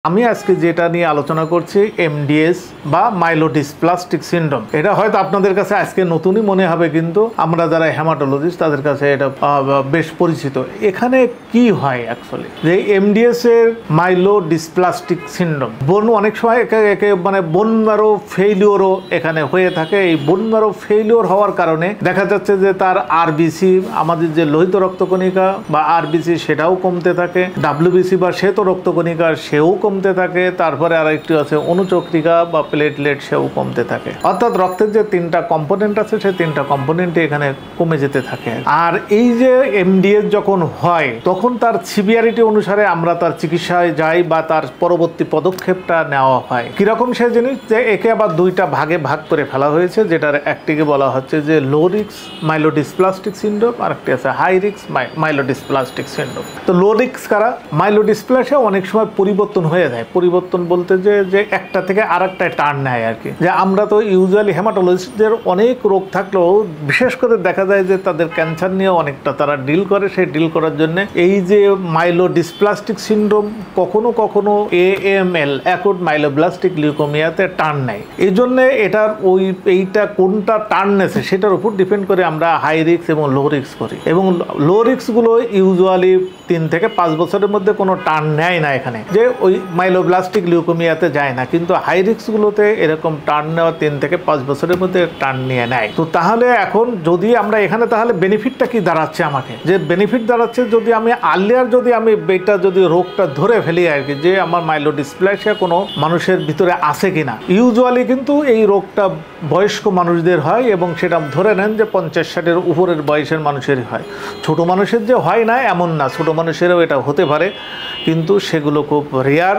আমি আজকে যেটা নিয়ে আলোচনা করছি এমডিএস বা মাইলোডিসপ্লাস্টিক সিনড্রোম। এটা হয়তো আপনাদের কাছে আজকে নতুনই মনে হবে, কিন্তু আমরা যারা হেমাটোলজিস্ট তাদের কাছে এটা বেশ পরিচিত। এখানে কি হয় অ্যাকচুয়ালি, যে এমডিএস এর মাইলোডিসপ্লাস্টিক সিনড্রোম, অনেক সময় একে মানে বোন ম্যারো ফেইলিওরও এখানে হয়ে থাকে। এই বোন ম্যারো ফেইলিওর হওয়ার কারণে দেখা যাচ্ছে যে তার আরবিসি, আমাদের যে লোহিত রক্তকণিকা বা আরবিসি, সেটাও কমতে থাকে। ডাব্লিউবিসি বা শ্বেত রক্তকণিকা সেও কমতে থাকে। তারপরে আরেকটি আছে অনুচক্রিকা বা প্লেটলেট, সেও কমতে থাকে। অর্থাৎ রক্তের যে তিনটা কম্পোনেন্ট আছে সেই তিনটা কম্পোনেন্টই এখানে কমে যেতে থাকে। আর এই যে এমডিএস যখন হয় তখন তার সিভিয়ারিটি অনুসারে আমরা তার চিকিৎসায় যাই বা তার পরবর্তী পদক্ষেপটা নেওয়া হয়। কিরকম সে জিনিস, যে একে আবার দুইটা ভাগে ভাগ করে ফেলা হয়েছে, যেটার একটিকে বলা হচ্ছে যে লো রিস্ক মাইলোডিসপ্লাস্টিক সিনড্রোম, আর একটি আছে হাই রিস্ক মাইলোডিসপ্লাস্টিক সিনড্রোম। তো লো রিস্ক কারা? মাইলোডিসপ্লাসিয়া অনেক সময় পরিবর্তন হয়ে যায়। পরিবর্তন বলতে যে একটা থেকে আরেকটায় টার্ন নেয় আর কি। যে আমরা তো ইউজুয়ালি হেমাটোলজিস্টদের অনেক রোগ থাকলেও বিশেষ করে দেখা যায় যে তাদের ক্যান্সার নিয়ে অনেকটা তারা ডিল করে। সেই ডিল করার জন্য এই যে মাইলোডিসপ্লাস্টিক সিনড্রোম কখনো কখনো AML অ্যাকুট মাইলোব্লাস্টিক লিউকোমিয়াতে টার্ন নেয়। এই জন্য এটার এইটা কোনটা টার্ন নেছে সেটার উপর ডিপেন্ড করে আমরা হাই রিস্ক এবং লো রিস্ক করি। এবং লো রিস্কগুলো ইউজুয়ালি 3 থেকে 5 বছরের মধ্যে কোনো টার্ন নেয় না এখানে, যে ওই মাইলোব্লাস্টিক লিউকোমিয়াতে যায় না। কিন্তু হাই রিস্কগুলোতে এরকম টার্ন নেওয়া 3 থেকে 5 বছরের মধ্যে টার্ন নিয়ে নেয়। তো তাহলে এখন যদি আমরা এখানে, তাহলে বেনিফিটটা কি দাঁড়াচ্ছে আমাকে? যে বেনিফিট দাঁড়াচ্ছে, যদি আমি আর্লিয়ার যদি এটা যদি রোগটা ধরে ফেলি আর কি, যে আমার মাইলোডিসপ্লাসিয়া কোনো মানুষের ভিতরে আছে কিনা। ইউজুয়ালি কিন্তু এই রোগটা বয়স্ক মানুষদের হয়, এবং সেটা ধরে নেন যে 50-60-এর উপরের বয়সের মানুষেরই হয়। ছোট মানুষের যে হয় না এমন না, ছোট মানুষেরও এটা হতে পারে, কিন্তু সেগুলো খুব রেয়ার।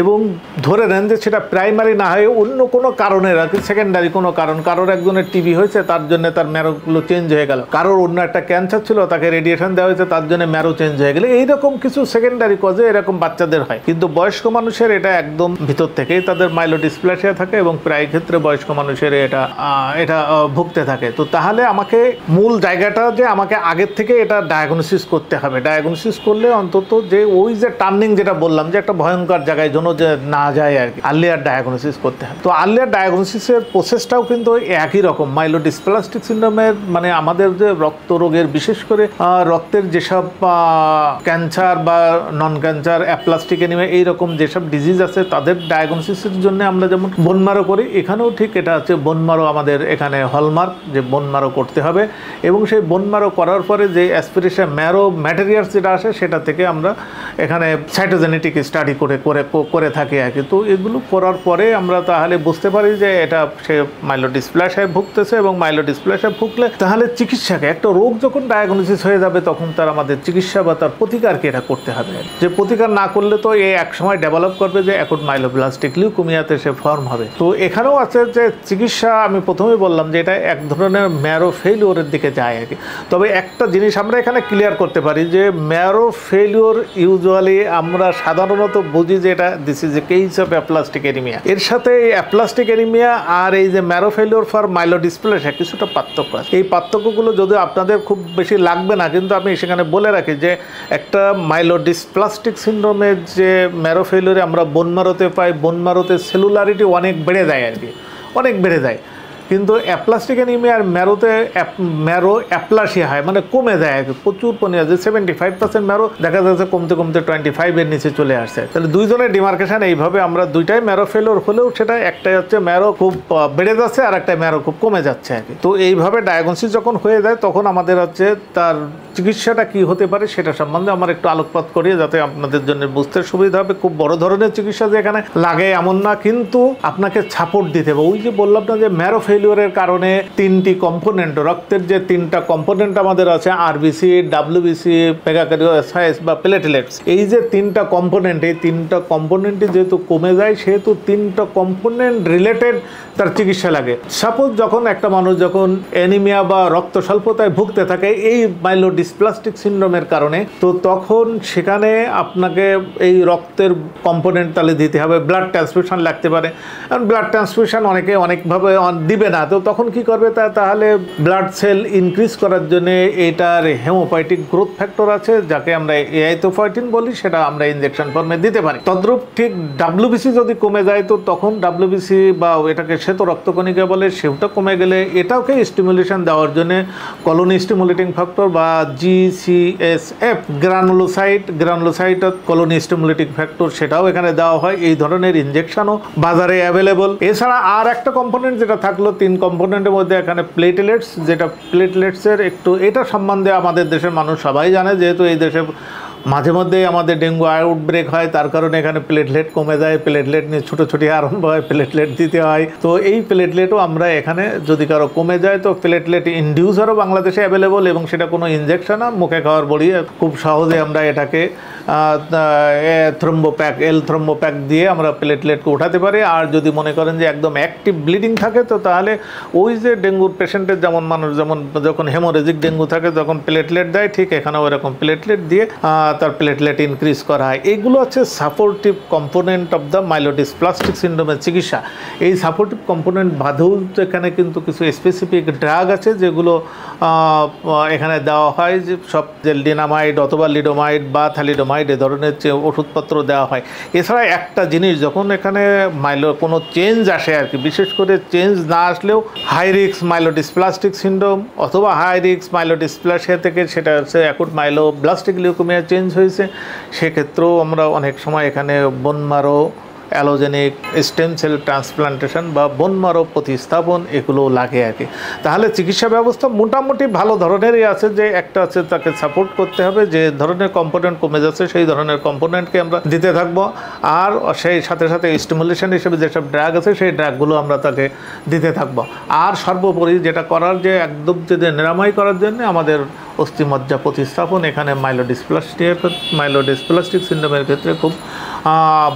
এবং ধরে নেন যে সেটা প্রাইমারি না হয়ে অন্য কোনো কারণের আর কি, সেকেন্ডারি কোনো কারণ। কারোর একজনের টিবি হয়েছে, তার জন্য তার ম্যারোগুলো চেঞ্জ হয়ে গেল। কারোর অন্য একটা ক্যান্সার ছিল, তাকে রেডিয়েশন দেওয়া হয়েছে, তার জন্য ম্যারো চেঞ্জ হয়ে গেলে, এইরকম কিছু সেকেন্ডারি কজে এরকম বাচ্চাদের হয়। কিন্তু বয়স্ক মানুষের এটা একদম ভিতর থেকেই তাদের মাইলোডিসপ্লাসিয়া থাকে, এবং প্রায় ক্ষেত্রে বয়স্ক মানুষের এটা ভুগতে থাকে। তো তাহলে আমাকে মূল জায়গাটা যে আমাকে আগের থেকে এটা ডায়াগনোসিস করতে হবে। ডায়াগনোসিস করলে অন্তত যে ওই যে টার্নিং যেটা বললাম, যে একটা ভয়ঙ্কর জায়গায় যে না যায় আর কি, আর্লিয়ার ডায়াগনোসিস করতে হয়। তো আর্লিয়ার ডায়াগনোসিসের প্রসেসটাও কিন্তু একই রকম। মাইলোডিসপ্লাস্টিক সিনড্রোমের মানে আমাদের যে রক্ত রোগের, বিশেষ করে রক্তের যেসব ক্যান্সার বা নন ক্যান্সার, অ্যাপ্লাস্টিক এনিমিয়া, এইরকম যেসব ডিজিজ আছে তাদের ডায়াগনোসিসের জন্য আমরা যেমন বোন ম্যারো করি, এখানেও ঠিক এটা আছে বোন ম্যারো আমাদের এখানে হলমার্ক, যে বোন ম্যারো করতে হবে। এবং সেই বোন ম্যারো করার পরে যে অ্যাসপিরেশন ম্যারো ম্যাটেরিয়ালস যেটা আসে, সেটা থেকে আমরা এখানে সাইটোজেনেটিক স্টাডি করে থাকি আর কি। তো এগুলো করার পরে আমরা তাহলে বুঝতে পারি যে এটা সে মাইলোডিসপ্লাসিয়ায় ভুগতেছে, এবং মাইলোডিসপ্লাসিয়ায় ভুগলে তাহলে চিকিৎসাকে, একটা রোগ যখন ডায়াগনোসিস হয়ে যাবে তখন তার আমাদের চিকিৎসা বা তার প্রতিকারকে এটা করতে হবে। যে প্রতিকার না করলে তো এই এক সময় ডেভেলপ করবে যে অ্যাকুট মাইলোব্লাস্টিক লিউকোমিয়াতে সে ফর্ম হবে। তো এখানেও আছে যে চিকিৎসা, আমি প্রথমেই বললাম যে এটা এক ধরনের ম্যারো ফেইলিওরের দিকে যায় আর কি। তবে একটা জিনিস আমরা এখানে ক্লিয়ার করতে পারি, যে ম্যারো ফেইলিওর ইউজুয়ালি আমরা সাধারণত বুঝি যে এটা this is a case of aplastic anaemia. এর সাথে এই অ্যাপ্লাস্টিক এনিমিয়া আর এই যে ম্যারো ফেইলিওর ফর মাইলোডিসপ্লাসিয়া কিছুটা পার্থক্য আছে। এই পার্থক্যগুলো যদিও আপনাদের খুব বেশি লাগবে না, কিন্তু আমি সেখানে বলে রাখি যে একটা মাইলোডিসপ্লাস্টিক সিনড্রোমের যে ম্যারো ফেইলিওরে আমরা বোন ম্যারোতে পাই, বোন ম্যারোতে সেলুলারিটি অনেক বেড়ে যায় আর কি, অনেক বেড়ে যায়। কিন্তু অ্যাপ্লাস্টিক এনিমিয়ার ম্যারোতে ম্যারো অ্যাপ্লাসিয়া হয়, মানে কমে যায় আর কি, প্রচুর পরিমাণে। যে 75% ম্যারো দেখা যাচ্ছে কমতে কমতে 25-এর নিচে চলে আসছে। তাহলে দুইজনের ডিমার্কেশন এইভাবে, আমরা দুইটাই ম্যারো ফেলিওর হলেও সেটা একটাই হচ্ছে ম্যারো খুব বেড়ে যাচ্ছে, আর একটা ম্যারো খুব কমে যাচ্ছে আর কি। তো এইভাবে ডায়াগনোসিস যখন হয়ে যায় তখন আমাদের হচ্ছে তার চিকিৎসাটা কি হতে পারে সেটা সম্বন্ধে আমার একটু আলোকপাত করি, যাতে আপনাদের জন্য বুঝতে সুবিধা হবে। খুব বড় ধরনের চিকিৎসা যে এখানে লাগে এমন না, কিন্তু আপনাকে সাপোর্ট দিতে হবে। ওই যে বললাম না যে ম্যারো ফেইলিওরের কারণে 3টি কম্পোনেন্ট, রক্তের যে 3টা কম্পোনেন্ট আমাদের আছে, আরবিসি, ডাব্লিউবিসি, মেগাকারিওসাইটস বা প্লেটলেটস, এই যে 3টা কম্পোনেন্ট, এই 3টা কম্পোনেন্টই যেহেতু কমে যায়, সেহেতু 3টা কম্পোনেন্ট রিলেটেড তার চিকিৎসা লাগে। সাপোজ যখন একটা মানুষ যখন অ্যানিমিয়া বা রক্ত স্বল্পতায় ভুগতে থাকে এই মাইলোডিসপ্লাস্টিক সিনড্রোমের কারণে, তো তখন সেখানে আপনাকে এই রক্তের কম্পোনেন্ট তাহলে দিতে হবে। ব্লাড ট্রান্সফিউশন লাগতে পারে, কারণ ব্লাড ট্রান্সফিউশন অনেকে অনেকভাবে দিবে না, তো তখন কি করবে তাহলে ব্লাড সেল ইনক্রিজ করার জন্য এটার হেমোপাইটিক গ্রোথ ফ্যাক্টর আছে, যাকে আমরা এরিথ্রোপয়েটিন বলি, সেটা আমরা ইনজেকশন ফর্মে দিতে পারি। তদ্রূপ ঠিক WBC যদি কমে যায় তো তখন WBC বা এটাকে শ্বেত রক্তকণিকা বলে, সেটা কমে গেলে এটাকে স্টিমুলেশন দেওয়ার জন্য কলোনি স্টিমুলেটিং ফ্যাক্টর বা GCSF granulocyte colony stimulating factor, সেটাও এখানে দেওয়া হয়। এই ধরনের ইনজেকশনও বাজারে অ্যাভেলেবল। এছাড়া আর একটা কম্পোনেন্ট যেটা থাকলো 3 কম্পোনেন্টের মধ্যে এখানে প্লেটলেটস, যেটা প্লেটলেটসের একটু এটা সম্বন্ধে আমাদের দেশের মানুষ সবাই জানে, যেহেতু এই দেশে মাঝে মধ্যেই আমাদের ডেঙ্গু আউটব্রেক হয়, তার কারণে এখানে প্লেটলেট কমে যায়, প্লেটলেট নিয়ে ছুটোছুটি আরম্ভ হয়, প্লেটলেট দিতে হয়। তো এই প্লেটলেটও আমরা এখানে যদি কারো কমে যায় তো প্লেটলেট ইনডিউসারও বাংলাদেশে অ্যাভেলেবল, এবং সেটা কোনো ইনজেকশন না, মুখে খাওয়ার বড়ি খুব সহজে আমরা এটাকে থ্রম্বোপ্যাক দিয়ে আমরা প্লেটলেটকে উঠাতে পারি। আর যদি মনে করেন যে একদম অ্যাক্টিভ ব্লিডিং থাকে তো তাহলে ওই যে ডেঙ্গুর পেশেন্টের যেমন মানুষ যেমন যখন হেমোরেজিক ডেঙ্গু থাকে তখন প্লেটলেট দেয়, ঠিক এখানেও এরকম প্লেটলেট দিয়ে তার প্লেটলেট ইনক্রিজ করা হয়। এইগুলো হচ্ছে supportive component of the myelodysplastic সিন্ড্রোমের চিকিৎসা। এই সাপোর্টিভ কম্পোনেন্ট বাদেও এখানে কিন্তু কিছু স্পেসিফিক ড্রাগ আছে যেগুলো এখানে দেওয়া হয়, যে সব যে ডিনামাইড অথবা লিডোমাইড বা থ্যালিডোমাইড এ ধরনের যে ওষুধপত্র দেওয়া হয়। এছাড়া একটা জিনিস, যখন এখানে কোনো চেঞ্জ আসে আর কি, বিশেষ করে চেঞ্জ না আসলেও হাই রিস্ক মাইলোডিসপ্লাস্টিক সিন্ড্রোম অথবা হাই রিস্ক মাইলোডিসপ্লাসিয়া থেকে সেটা হচ্ছে অ্যাকুট মাইলোব্লাস্টিক লিউকেমিয়া চেঞ্জ হয়েছে, সেক্ষেত্রেও আমরা অনেক সময় এখানে bone marrow allogeneic stem cell transplantation বা বোন ম্যারো প্রতিস্থাপন এগুলো লাগে আর কি। তাহলে চিকিৎসা ব্যবস্থা মোটামুটি ভালো ধরনেরই আছে, যে একটা আছে তাকে সাপোর্ট করতে হবে, যে ধরনের কম্পোনেন্ট কমে যাচ্ছে সেই ধরনের কম্পোনেন্টকে আমরা দিতে থাকবো, আর সেই সাথে সাথে স্টিমুলেশন হিসেবে যেসব ড্রাগ আছে সেই ড্রাগগুলো আমরা তাকে দিতে থাকবো। আর সর্বোপরি যেটা করার, যে একদম যদি নিরাময় করার জন্য আমাদের অস্থিমজ্জা প্রতিস্থাপন এখানে মাইলোডিসপ্লাস্টিক সিন্ড্রোমের ক্ষেত্রে খুব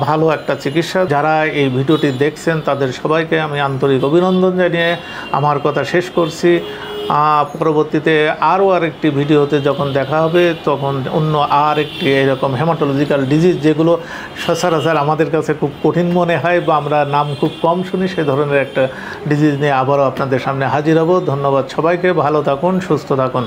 ভালো একটা চিকিৎসা। যারা এই ভিডিওটি দেখছেন তাদের সবাইকে আমি আন্তরিক অভিনন্দন জানিয়ে আমার কথা শেষ করছি। পরবর্তীতে আরও আরেকটি ভিডিওতে যখন দেখা হবে তখন অন্য আরেকটি এরকম হেমাটোলজিক্যাল ডিজিজ, যেগুলো সচরাচর আমাদের কাছে খুব কঠিন মনে হয় বা আমরা নাম খুব কম শুনি, সে ধরনের একটা ডিজিজ নিয়ে আবারও আপনাদের সামনে হাজির হব। ধন্যবাদ সবাইকে, ভালো থাকুন, সুস্থ থাকুন।